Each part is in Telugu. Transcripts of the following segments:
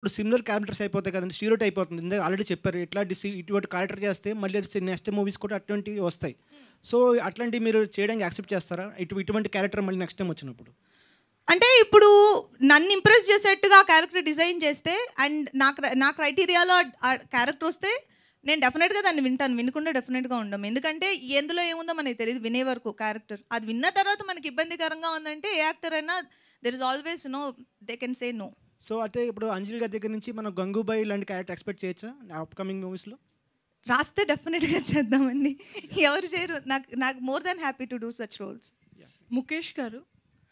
ఇప్పుడు సిమిలర్ క్యారెక్టర్స్ అయిపోతాయి కదండి, స్టీరియోటైప్ అయిపోతుంది. ఇందాక ఆల్రెడీ చెప్పారు ఇట్లాంటి ఇటువంటి క్యారెక్టర్ చేస్తే మళ్ళీ నెక్స్ట్ మూవీస్ కూడా అటువంటివి వస్తాయి. సో అట్లాంటివి మీరు చేయడానికి యాక్సెప్ట్ చేస్తారా ఇటువంటి క్యారెక్టర్ మళ్ళీ నెక్స్ట్ టైం వచ్చినప్పుడు? అంటే ఇప్పుడు నన్ను ఇంప్రెస్ చేసేట్టుగా ఆ క్యారెక్టర్ డిజైన్ చేస్తే అండ్ నా క్రైటీరియాలో ఆ క్యారెక్టర్ వస్తే నేను డెఫినెట్గా దాన్ని వింటాను, వినకుండా డెఫినెట్గా ఉండము. ఎందుకంటే ఎందులో ఏముందో మనకి తెలియదు వినే వరకు. క్యారెక్టర్ అది విన్న తర్వాత మనకి ఇబ్బందికరంగా ఉందంటే ఏ యాక్టర్ అయినా there is always no, they can say no. So అంటే ఇప్పుడు అంజలి గారి దగ్గర నుంచి మనం గంగూబాయ్ లాంటి క్యారెక్టర్ ఎక్స్పెక్ట్ చేయొచ్చా అప్కమింగ్ మూవీస్లో? రాస్తే డెఫినెట్గా చేద్దామండి. ఎవరు చేయరు, నాకు more than happy to do such roles. Mukesh గారు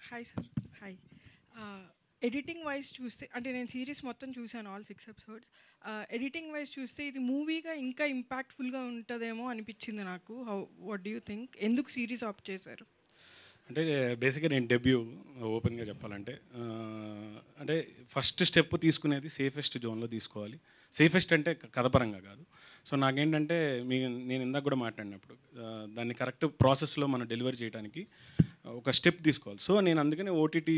hi sir. Hi. Editing wise చూస్తే అంటే నేను సిరీస్ మొత్తం చూశాను, ఆల్ 6 ఎపిసోడ్స్. ఎడిటింగ్ వైజ్ చూస్తే ఇది మూవీగా ఇంకా ఇంపాక్ట్ఫుల్గా ఉంటుందేమో అనిపించింది నాకు. What do you think? ఎందుకు సిరీస్ ఆప్ చేశారు? అంటే బేసిక్గా నేను డెబ్యూ ఓపెన్గా చెప్పాలంటే అంటే ఫస్ట్ స్టెప్ తీసుకునేది సేఫెస్ట్ జోన్లో తీసుకోవాలి. సేఫెస్ట్ అంటే కథపరంగా కాదు. సో నాకేంటంటే నేను ఇందాక కూడా మాట్లాడినప్పుడు దాన్ని కరెక్ట్ ప్రాసెస్లో మనం డెలివరీ చేయడానికి ఒక స్టెప్ తీసుకోవాలి. సో నేను అందుకనే ఓటీటీ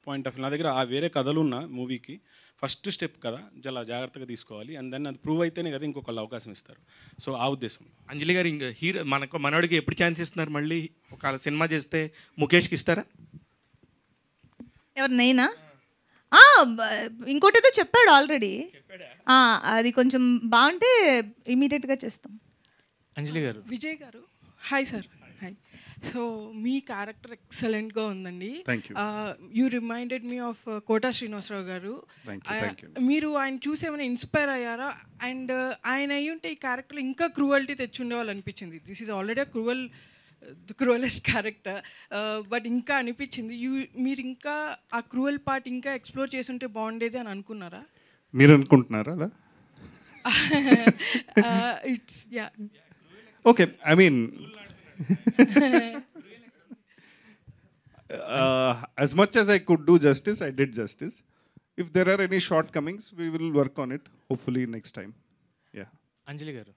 పాయింట్ ఆఫ్ వ్యూ నా దగ్గర వేరే కథలు ఉన్న మూవీకి ఫస్ట్ స్టెప్ కదా చాలా జాగ్రత్తగా తీసుకోవాలి. అండ్ దెన్ అది ప్రూవ్ అయితేనే కదా ఇంకొకళ్ళు అవకాశం ఇస్తారు. సో ఆ ఉద్దేశం. అంజలి గారు ఇంకా హీరో మనోడికి ఎప్పుడు ఛాన్స్ ఇస్తున్నారు? మళ్ళీ ఒక సినిమా చేస్తే ముఖేష్కి ఇస్తారా? ఎవరు, నేనా? ఇంకోటి ఏదో చెప్పాడు ఆల్రెడీ, అది కొంచెం బాగుంటే ఇమీడియట్గా చేస్తాం. అంజలి గారు. విజయ్ గారు హాయ్ సార్. హాయ్. సో మీ క్యారెక్టర్ ఎక్సలెంట్గా ఉందండి. You reminded me of Kota Srinivasa Rao గారు. మీరు ఆయన చూసి ఏమైనా ఇన్స్పైర్ అయ్యారా? అండ్ ఆయన అయ్యి ఉంటే ఈ క్యారెక్టర్లో ఇంకా క్రూవల్టీ తెచ్చుండేవాళ్ళు అనిపించింది. This is already the cruellest character, but ఇంకా అనిపించింది మీరు ఇంకా ఆ క్రూవల్ పార్ట్ ఇంకా ఎక్స్ప్లోర్ చేసి ఉంటే బాగుండేది అని అనుకున్నారా? మీరు అనుకుంటున్నారా అలా? It's yeah okay. I mean as much as I could do justice, I did justice. If there are any shortcomings, we will work on it hopefully next time. Yeah. అంజలి గారు.